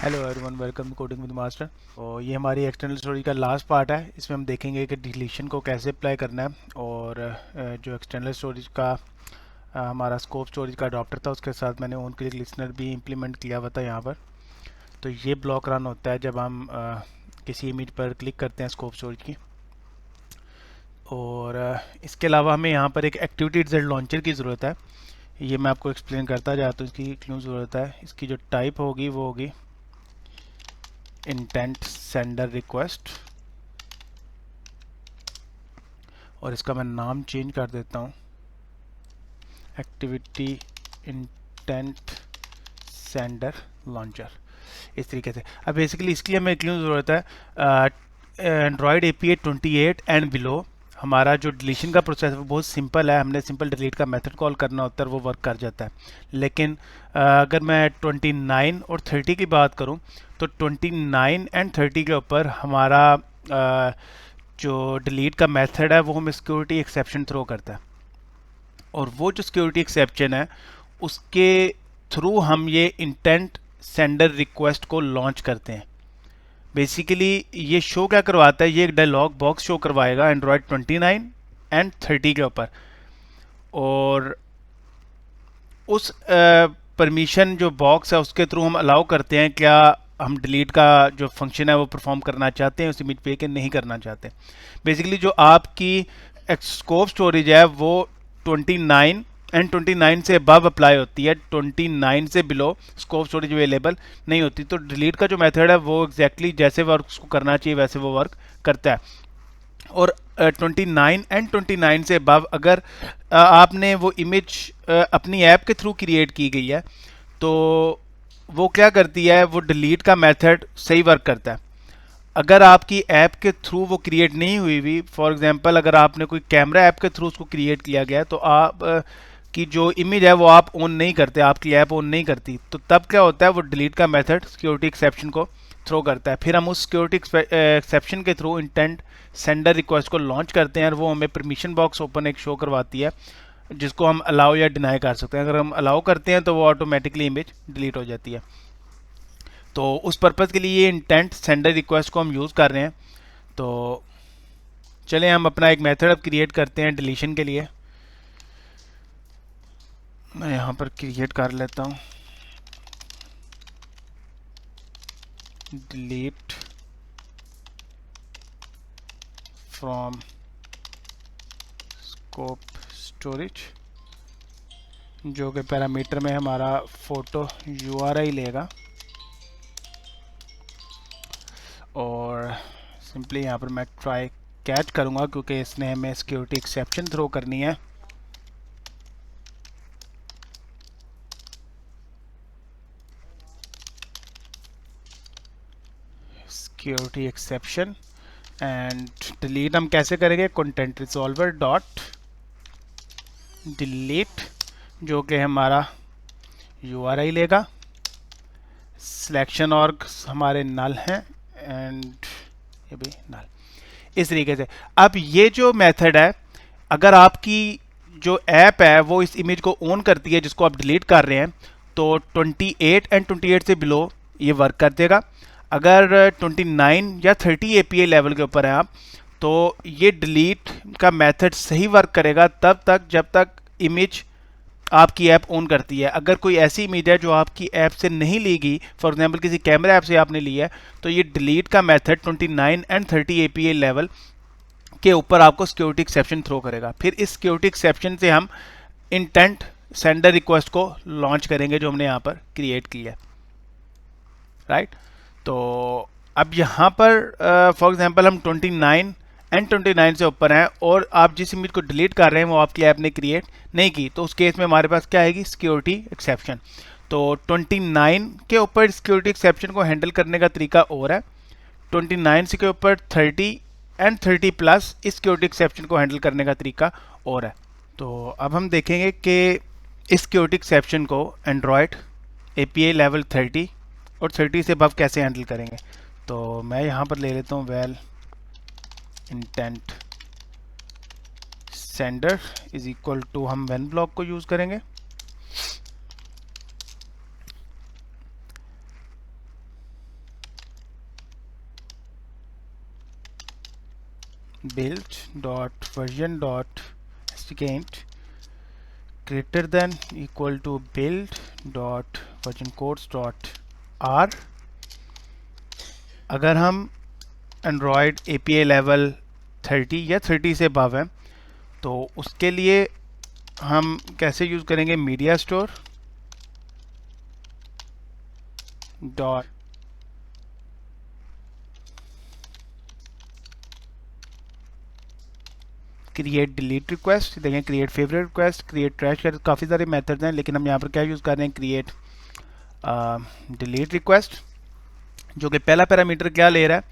Hello everyone, welcome to coding with master. और ये हमारी एक्सटर्नल स्टोरेज का लास्ट पार्ट है। इसमें हम देखेंगे कि डिलीशन को कैसे अप्लाई करना है और जो एक्सटर्नल स्टोरेज का हमारा स्कोप स्टोरेज का अडॉप्टर था उसके साथ मैंने ऑन क्लिक लिसनर भी इम्प्लीमेंट किया हुआ था यहाँ पर। तो ये ब्लॉक रन होता है जब हम किसी इमेज पर क्लिक करते हैं स्कोप स्टोरेज की। और इसके अलावा हमें यहाँ पर एक एक्टिविटी जेड लॉन्चर की ज़रूरत है। ये मैं आपको एक्सप्लेन करता जाता हूँ इसकी क्यों ज़रूरत है। इसकी जो टाइप होगी वो होगी इंटेंट सेंडर रिक्वेस्ट, और इसका मैं नाम चेंज कर देता हूँ एक्टिविटी इंटेंट सेंडर लॉन्चर, इस तरीके से। अब बेसिकली इसके लिए हमें क्यों ज़रूरत है, एंड्रॉयड API 28 एंड बिलो हमारा जो डिलीशन का प्रोसेस है वो बहुत सिंपल है। हमने सिंपल डिलीट का मेथड कॉल करना होता है, वो वर्क कर जाता है। लेकिन अगर मैं 29 और 30 की बात करूं तो 29 एंड 30 के ऊपर हमारा जो डिलीट का मेथड है वो हमें सिक्योरिटी एक्सेप्शन थ्रो करता है। और वो जो सिक्योरिटी एक्सेप्शन है उसके थ्रू हम ये इंटेंट सेंडर रिक्वेस्ट को लॉन्च करते हैं। बेसिकली ये शो क्या करवाता है, ये एक डायलॉग बॉक्स शो करवाएगा एंड्रॉयड 29 एंड 30 के ऊपर। और उस परमिशन जो बॉक्स है उसके थ्रू हम अलाउ करते हैं क्या हम डिलीट का जो फंक्शन है वो परफॉर्म करना चाहते हैं उस इमेज पे कि नहीं करना चाहते। बेसिकली जो आपकी स्कोप स्टोरेज है वो 29 एंड 29 से अबव अप्लाई होती है, 29 से बिलो स्कोप स्टोरेज अवेलेबल नहीं होती। तो डिलीट का जो मेथड है वो एग्जैक्टली जैसे वर्क उसको करना चाहिए वैसे वो वर्क करता है। और 29 एंड 29 से अबव अगर आपने वो इमेज अपनी ऐप के थ्रू क्रिएट की गई है तो वो क्या करती है, वो डिलीट का मेथड सही वर्क करता है। अगर आपकी ऐप के थ्रू वो क्रिएट नहीं हुई हुई, फॉर एग्जांपल अगर आपने कोई कैमरा ऐप के थ्रू उसको क्रिएट किया गया तो आप की जो इमेज है वो आप ऑन नहीं करते, आपकी ऐप ऑन नहीं करती, तो तब क्या होता है वो डिलीट का मेथड सिक्योरिटी एक्सेप्शन को थ्रो करता है। फिर हम उस सिक्योरिटी एक्सेप्शन के थ्रू इंटेंट सेंडर रिक्वेस्ट को लॉन्च करते हैं और वो हमें परमिशन बॉक्स ओपन एक शो करवाती है जिसको हम अलाउ या डिनाई कर सकते हैं। अगर हम अलाउ करते हैं तो वो ऑटोमेटिकली इमेज डिलीट हो जाती है। तो उस पर्पज़ के लिए ये इंटेंट सेंडर रिक्वेस्ट को हम यूज़ कर रहे हैं। तो चलें हम अपना एक मेथड अब क्रिएट करते हैं डिलीशन के लिए। मैं यहाँ पर क्रिएट कर लेता हूँ डिलीट फ्रॉम स्कोप स्टोरेज, जो कि पैरामीटर में हमारा फोटो URI लेगा। और सिंपली यहाँ पर मैं ट्राई कैच करूँगा क्योंकि इसने हमें सिक्योरिटी एक्सेप्शन थ्रो करनी है। सिक्योरिटी एक्सेप्शन एंड डिलीट हम कैसे करेंगे, कंटेंट रिजॉल्वर डॉट डिलीट, जो कि हमारा URI लेगा। सिलेक्शन ऑर्ग हमारे नल हैं एंड ये भी नल, इस तरीके से। अब ये जो मेथड है, अगर आपकी जो ऐप है वो इस इमेज को ऑन करती है जिसको आप डिलीट कर रहे हैं तो 28 एंड 28 से बिलो ये वर्क कर देगा। अगर 29 या 30 API लेवल के ऊपर है आप तो ये डिलीट का मेथड सही वर्क करेगा तब तक जब तक इमेज आपकी ऐप ऑन करती है। अगर कोई ऐसी इमेज है जो आपकी ऐप से नहीं ली गई, फॉर एग्जांपल किसी कैमरा ऐप से आपने ली है, तो ये डिलीट का मेथड 29 एंड 30 API लेवल के ऊपर आपको सिक्योरिटी एक्सेप्शन थ्रो करेगा। फिर इस सिक्योरिटी एक्सेप्शन से हम इंटेंट सेंडर रिक्वेस्ट को लॉन्च करेंगे जो हमने यहाँ पर क्रिएट किया है, राइट। तो अब यहाँ पर फॉर एग्जांपल हम 29 एंड 29 से ऊपर हैं और आप जिस इमेज को डिलीट कर रहे हैं वो आपकी ऐप ने क्रिएट नहीं की, तो उस केस में हमारे पास क्या आएगी, सिक्योरिटी एक्सेप्शन। तो 29 के ऊपर सिक्योरिटी एक्सेप्शन को हैंडल करने का तरीका और है, 29 से के ऊपर 30 एंड 30 प्लस इस सिक्योरिटी एक्सेप्शन को हैंडल करने का तरीका और है। तो अब हम देखेंगे कि इस सिक्योरिटी एक्सेप्शन को एंड्रॉयड API लेवल 30 और 30 से अबव कैसे हैंडल करेंगे। तो मैं यहाँ पर ले लेता हूँ well intent sender is equal to, हम व्हेन ब्लॉक को यूज़ करेंगे। build dot version dot stk greater than equal to build dot version codes dot r। अगर हम एंड्रॉयड API लेवल 30 या 30 से अबव है तो उसके लिए हम कैसे यूज़ करेंगे, media store dot create delete request. देखें create favourite request, create trash कर, काफ़ी सारे मेथड्स हैं, लेकिन हम यहाँ पर क्या यूज़ कर रहे हैं, क्रिएट डिलीट रिक्वेस्ट, जो कि पहला पैरामीटर क्या ले रहा है,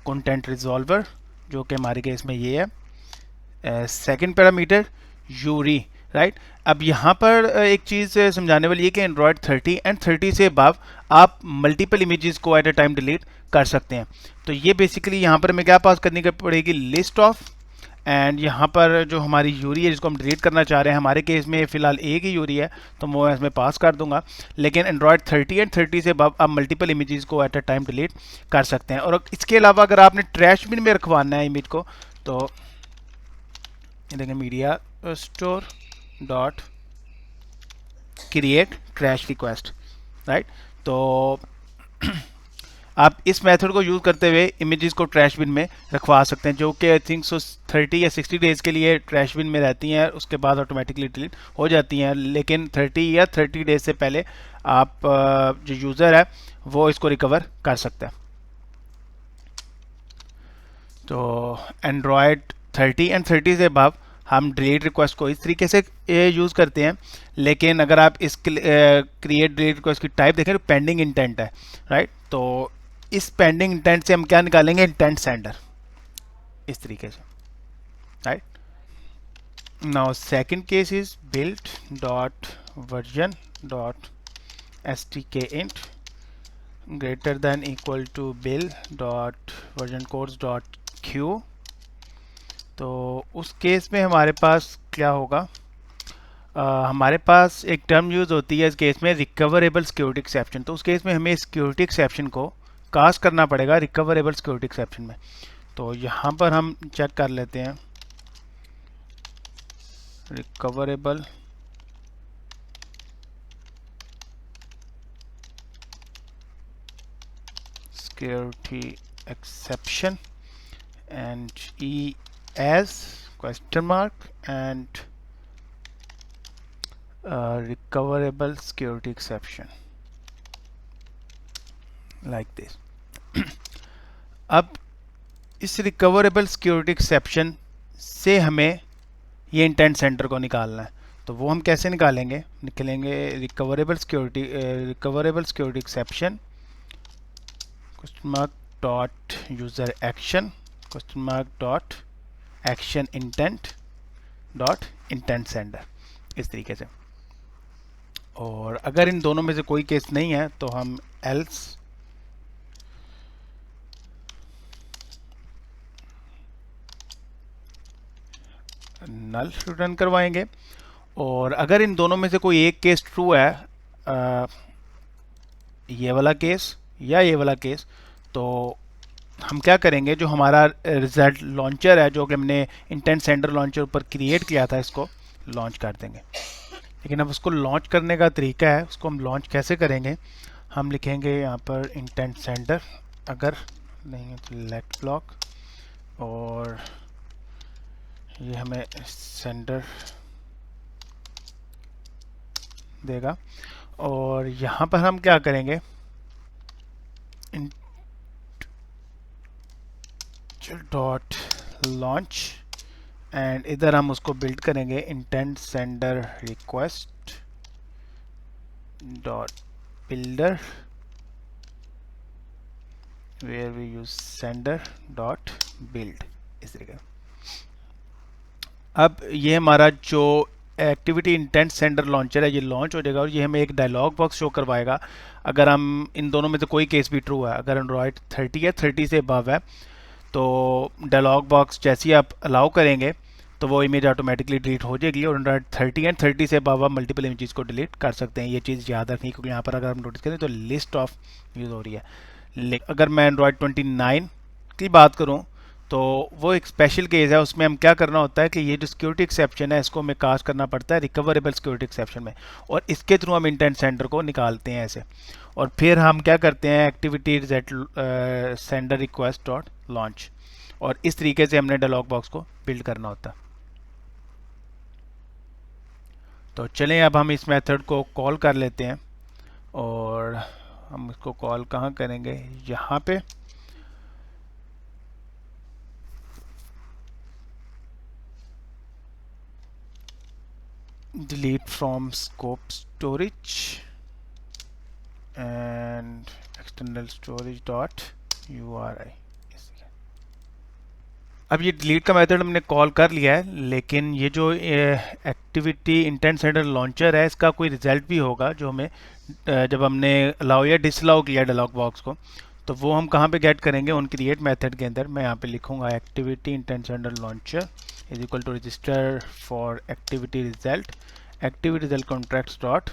कंटेंट रिजॉल्वर, जो कि हमारे केस में ये है। Second parameter Yuri, right. अब यहाँ पर एक चीज़ समझाने वाली है कि एंड्रॉयड 30 एंड 30 से अबव आप मल्टीपल इमेजेस को एट अ टाइम डिलीट कर सकते हैं। तो ये बेसिकली यहाँ पर हमें क्या पास करनी पड़ेगी, लिस्ट ऑफ, एंड यहाँ पर जो हमारी यूरी है जिसको हम डिलीट करना चाह रहे हैं, हमारे केस में फ़िलहाल एक ही यूरी है तो मैं इसमें पास कर दूंगा, लेकिन एंड्रॉयड 30 एंड 30 से अब आप मल्टीपल इमेजेस को एट अ टाइम डिलीट कर सकते हैं। और इसके अलावा अगर आपने ट्रैश बिन में रखवाना है इमेज को, तो देखें media store dot create trash request, right. तो आप इस मेथड को यूज़ करते हुए इमेजेस को ट्रैश बिन में रखवा सकते हैं, जो कि आई थिंक 30 या 60 डेज़ के लिए ट्रैश बिन में रहती हैं, उसके बाद ऑटोमेटिकली डिलीट हो जाती हैं। लेकिन 30 या 30 डेज से पहले आप जो यूज़र है वो इसको रिकवर कर सकता है। तो एंड्रॉयड 30 एंड 30 से अबव हम डिलीट रिक्वेस्ट को इस तरीके से यूज़ करते हैं। लेकिन अगर आप इस क्रिएट डिलीट रिक्वेस्ट की टाइप देखें तो पेंडिंग इंटेंट है, राइट। तो इस पेंडिंग इंटेंट से हम क्या निकालेंगे, इंटेंट सेंडर, इस तरीके से, right. Now second case is build dot version dot stk greater than equal to build dot version codes dot q। तो उस केस में हमारे पास क्या होगा, हमारे पास एक टर्म यूज़ होती है इस केस में, रिकवरेबल सिक्योरिटी एक्सेप्शन। तो उस केस में हमें सिक्योरिटी एक्सेप्शन को कास्ट करना पड़ेगा रिकवरेबल सिक्योरिटी एक्सेप्शन में। तो यहाँ पर हम चेक कर लेते हैं, recoverable security exception and e as question mark and recoverable security exception like this। अब इस recoverable security exception से हमें ये इंटेंट सेंटर को निकालना है। तो वो हम कैसे निकालेंगे, recoverable security exception question mark dot user action question mark dot action intent dot intent sender, इस तरीके से। और अगर इन दोनों में से कोई केस नहीं है तो हम एल्स नल रिटर्न करवाएंगे। और अगर इन दोनों में से कोई एक केस ट्रू है, ये वाला केस या ये वाला केस, तो हम क्या करेंगे, जो हमारा रिजल्ट लॉन्चर है जो कि हमने इंटेंट सेंडर लॉन्चर ऊपर क्रिएट किया था, इसको लॉन्च कर देंगे। लेकिन अब उसको लॉन्च करने का तरीका है, उसको हम लॉन्च कैसे करेंगे, हम लिखेंगे यहाँ पर इंटेंट सेंडर, अगर नहीं है तो लेट ब्लॉक, और ये हमें सेंडर देगा। और यहाँ पर हम क्या करेंगे, डॉट लॉन्च, एंड इधर हम उसको बिल्ड करेंगे intent sender request dot builder where we use sender dot build, इस तरीके। अब ये हमारा जो एक्टिविटी इंटेंट सेंडर लॉन्चर है ये लॉन्च हो जाएगा और ये हमें एक डायलॉग बॉक्स शो करवाएगा अगर हम इन दोनों में से कोई केस भी ट्रू है। अगर एंड्रॉयड 30 या 30 से अबव है तो डायलॉग बॉक्स जैसे ही आप अलाउ करेंगे तो वो इमेज ऑटोमेटिकली डिलीट हो जाएगी। और एंड्रॉयड 30 एंड 30 से अबव आप मल्टीपल इमेजेस को डिलीट कर सकते हैं। ये चीज़ याद रखनी, क्योंकि यहाँ पर अगर हम नोटिस करें तो लिस्ट ऑफ यूज़ हो रही है। अगर मैं एंड्रॉयड 29 की बात करूँ तो वो एक स्पेशल केस है, उसमें हम क्या करना होता है कि ये जो सिक्योरिटी एक्सेप्शन है इसको हमें कास्ट करना पड़ता है रिकवरेबल सिक्योरिटी एक्सेप्शन में, और इसके थ्रू हम इंटेंट सेंडर को निकालते हैं ऐसे। और फिर हम क्या करते हैं, activity result sender request dot launch, और इस तरीके से हमने डायलॉग बॉक्स को बिल्ड करना होता है। तो चलें अब हम इस मेथड को कॉल कर लेते हैं, और हम इसको कॉल कहाँ करेंगे, यहाँ पे। delete from scope storage and external storage dot URI। अब ये डिलीट का मेथड हमने कॉल कर लिया है, लेकिन ये जो एक्टिविटी इंटेंट सेंडर लॉन्चर है इसका कोई रिजल्ट भी होगा जो हमें जब हमने अलाउ या डिसअलाउ किया डायलॉग बॉक्स को, तो वो हम कहाँ पे गेट करेंगे, उन क्रिएट मेथड के अंदर। मैं यहाँ पे लिखूंगा activity intent sender launcher is equal to register for activity result contracts dot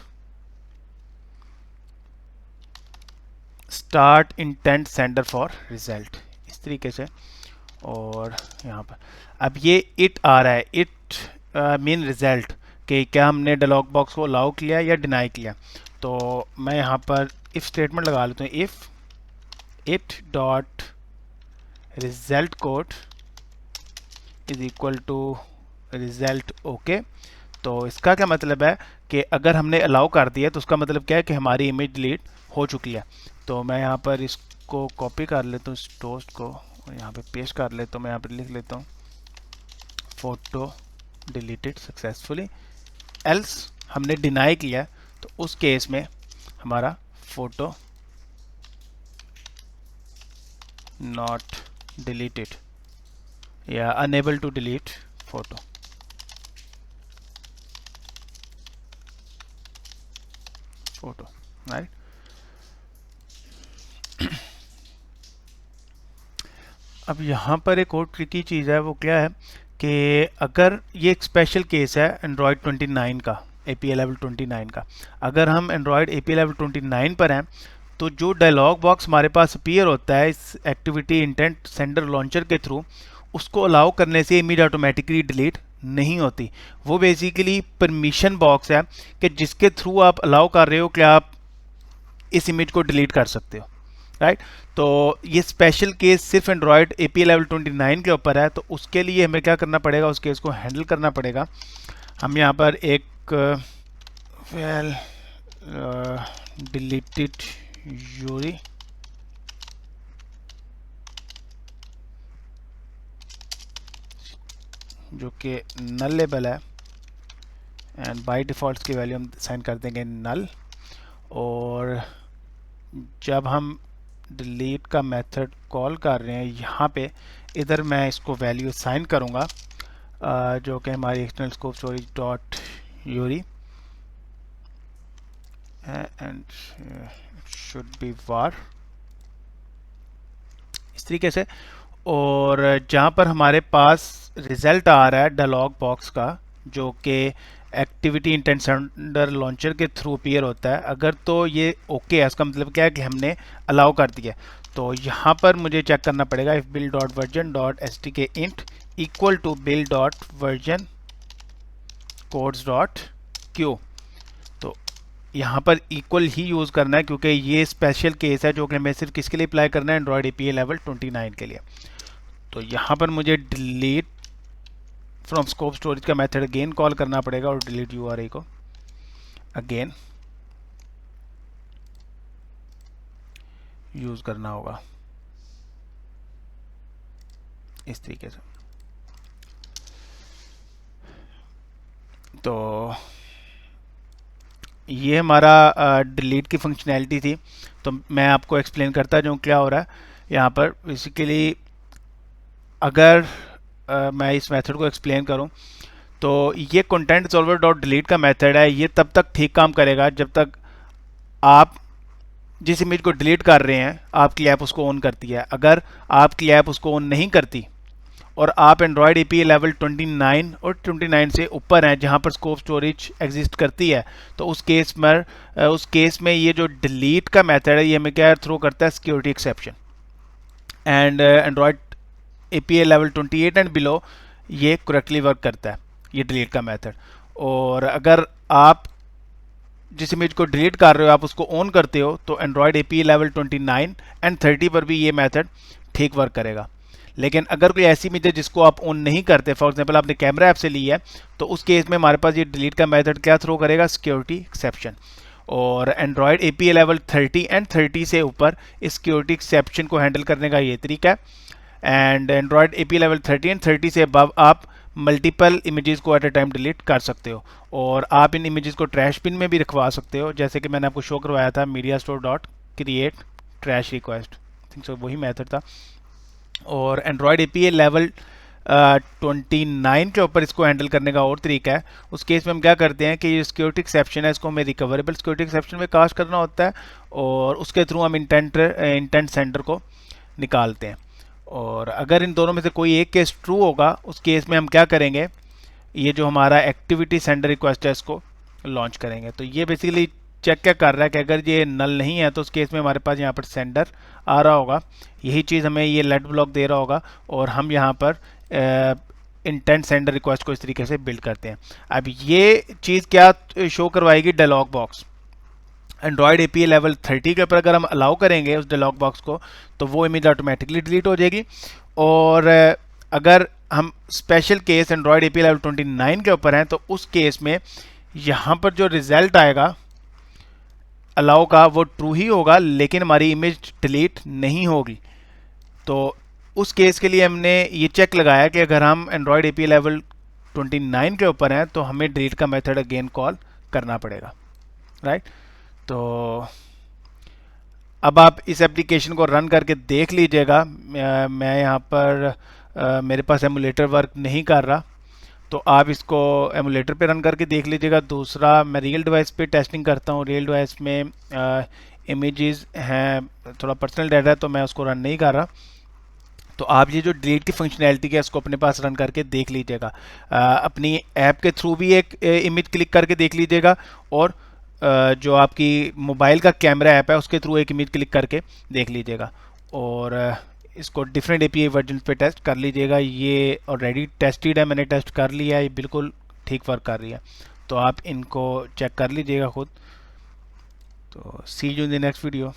start intent sender for result, इस तरीके से। और यहाँ पर अब ये इट आ रहा है, इट मीन रिजल्ट कि क्या हमने डायलॉग बॉक्स को अलाउ किया या डिनाई किया। तो मैं यहाँ पर इफ स्टेटमेंट लगा लेता हूँ, if it dot result code is equal to result OK. तो इसका क्या मतलब है कि अगर हमने अलाउ कर दिया तो उसका मतलब क्या है कि हमारी इमेज डिलीट हो चुकी है। तो मैं यहाँ पर इसको कॉपी कर लेता हूँ, इस टोस्ट को यहाँ पे पेस्ट कर लेता हूँ। मैं यहाँ पे लिख लेता हूँ फोटो डिलीटेड सक्सेसफुली, एल्स हमने डिनाई किया तो उस केस में हमारा फोटो नॉट डिलीटेड या unable to delete photo. Right. अब यहाँ पर एक और ट्रिकी चीज़ है, वो क्या है कि अगर ये एक स्पेशल केस है एंड्रॉयड 29 का, API लेवल 29 का, अगर हम एंड्रॉयड API लेवल 29 पर हैं तो जो डायलॉग बॉक्स हमारे पास अपीयर होता है इस एक्टिविटी इंटेंट सेंडर लॉन्चर के थ्रू, उसको अलाउ करने से इमेज ऑटोमेटिकली डिलीट नहीं होती। वो बेसिकली परमिशन बॉक्स है कि जिसके थ्रू आप अलाउ कर रहे हो कि आप इस इमेज को डिलीट कर सकते हो। राइट। तो ये स्पेशल केस सिर्फ एंड्रॉयड API लेवल 29 के ऊपर है, तो उसके लिए हमें क्या करना पड़ेगा, उस केस को हैंडल करना पड़ेगा। हम यहाँ पर एक वेल डिलीटेड यूरी जो कि नल लेबल है, एंड बाय डिफ़ॉल्ट की वैल्यू हम साइन कर देंगे नल। और जब हम डिलीट का मेथड कॉल कर रहे हैं यहाँ पे, इधर मैं इसको वैल्यू साइन करूँगा जो कि हमारी external scope storage dot URI and should be war, इस तरीके से। और जहाँ पर हमारे पास रिजल्ट आ रहा है डायलॉग बॉक्स का जो कि एक्टिविटी इंटेंट सेंडर लॉन्चर के थ्रू अपीयर होता है, अगर तो ये ओके है, इसका मतलब क्या है कि हमने अलाउ कर दिया। तो यहाँ पर मुझे चेक करना पड़ेगा if build dot version dot stk int equal to build dot version codes dot Q. तो यहाँ पर इक्वल ही यूज़ करना है क्योंकि ये स्पेशल केस है जो कि हमें सिर्फ किसके लिए अप्लाई करना है, एंड्रॉयड API लेवल 29 के लिए। तो यहाँ पर मुझे डिलीट फ्रॉम स्कोप स्टोरेज का मेथड अगेन कॉल करना पड़ेगा और डिलीट URI को अगेन यूज़ करना होगा इस तरीके से। तो ये हमारा डिलीट की फंक्शनैलिटी थी। तो मैं आपको एक्सप्लेन करता जाऊँ क्या हो रहा है यहाँ पर। बेसिकली अगर मैं इस मेथड को एक्सप्लेन करूं तो ये कंटेंट सॉल्वर डॉट डिलीट का मेथड है, ये तब तक ठीक काम करेगा जब तक आप जिस इमेज को डिलीट कर रहे हैं आपकी ऐप उसको ऑन करती है। अगर आपकी ऐप उसको ऑन नहीं करती और आप एंड्रॉयड API लेवल 29 और 29 से ऊपर हैं जहां पर स्कोप स्टोरेज एग्जिस्ट करती है, तो उस केस में ये जो डिलीट का मेथड है ये हमें क्या थ्रो करता है, security exception. And Android APA level 28 and below ये करेक्टली वर्क करता है, ये डिलीट का मेथड। और अगर आप जिस इमेज को डिलीट कर रहे हो आप उसको ऑन करते हो तो एंड्रॉयड APA लेवल 29 एंड 30 पर भी ये मेथड ठीक वर्क करेगा। लेकिन अगर कोई ऐसी इमेज है जिसको आप ऑन नहीं करते, फॉर एग्जांपल आपने कैमरा ऐप से ली है, तो उस केस में हमारे पास ये डिलीट का मेथड क्या थ्रो करेगा, सिक्योरिटी एक्सेप्शन। और एंड्रॉयड APA लेवल 30 एंड 30 से ऊपर इस सिक्योरिटी एक्सेप्शन को हैंडल करने का ये तरीका है। And Android APA level 30 and 30 से अबव आप मल्टीपल इमेजेस को एट अ टाइम डिलीट कर सकते हो, और आप इन इमेजेस को ट्रैश बिन में भी रखवा सकते हो, जैसे कि मैंने आपको शो करवाया था media store dot create trash request, think so वही मेथड था। और एंड्रॉयड APA लेवल 29 के ऊपर इसको हैंडल करने का और तरीका है। उस केस में हम क्या करते हैं कि ये सिक्योरिटी एक्सेप्शन है, इसको हमें रिकवरेबल सिक्योरिटी एक्सेप्शन में कास्ट करना होता है, और उसके थ्रू हम इंटेंट सेंडर को निकालते हैं। और अगर इन दोनों में से कोई एक केस ट्रू होगा, उस केस में हम क्या करेंगे, ये जो हमारा एक्टिविटी सेंडर रिक्वेस्ट है इसको लॉन्च करेंगे। तो ये बेसिकली चेक क्या कर रहा है कि अगर ये नल नहीं है तो उस केस में हमारे पास यहाँ पर सेंडर आ रहा होगा, यही चीज़ हमें ये लेट ब्लॉक दे रहा होगा, और हम यहाँ पर इंटेंट सेंडर रिक्वेस्ट को इस तरीके से बिल्ड करते हैं। अब ये चीज़ क्या शो करवाएगी, dialog box. Android APA level 30 के ऊपर अगर हम अलाउ करेंगे उस डायलॉग बॉक्स को, तो वो इमेज ऑटोमेटिकली डिलीट हो जाएगी। और अगर हम special case Android APA level 29 के ऊपर हैं, तो उस केस में यहाँ पर जो रिजल्ट आएगा अलाउ का वो ट्रू ही होगा, लेकिन हमारी इमेज डिलीट नहीं होगी। तो उस केस के लिए हमने ये चेक लगाया कि अगर हम एंड्रॉयड APA लेवल 29 के ऊपर हैं तो हमें डिलीट का मेथड अगेन कॉल करना पड़ेगा, राइट। तो अब आप इस एप्लीकेशन को रन करके देख लीजिएगा। मैं यहाँ पर मेरे पास एमुलेटर वर्क नहीं कर रहा, तो आप इसको एमुलेटर पे रन करके देख लीजिएगा। दूसरा, मैं रियल डिवाइस पे टेस्टिंग करता हूँ, रियल डिवाइस में इमेजेस हैं, थोड़ा पर्सनल डाटा है तो मैं उसको रन नहीं कर रहा। तो आप ये जो डिलीट की फंक्शनैलिटी है इसको अपने पास रन करके देख लीजिएगा। अपनी ऐप के थ्रू भी एक इमेज क्लिक करके देख लीजिएगा, और जो आपकी मोबाइल का कैमरा ऐप है उसके थ्रू एक इमेज क्लिक करके देख लीजिएगा, और इसको डिफरेंट APA वर्जन पे टेस्ट कर लीजिएगा। ये ऑलरेडी टेस्टेड है, मैंने टेस्ट कर लिया है, ये बिल्कुल ठीक वर्क कर रही है। तो आप इनको चेक कर लीजिएगा खुद। तो see you in the next video.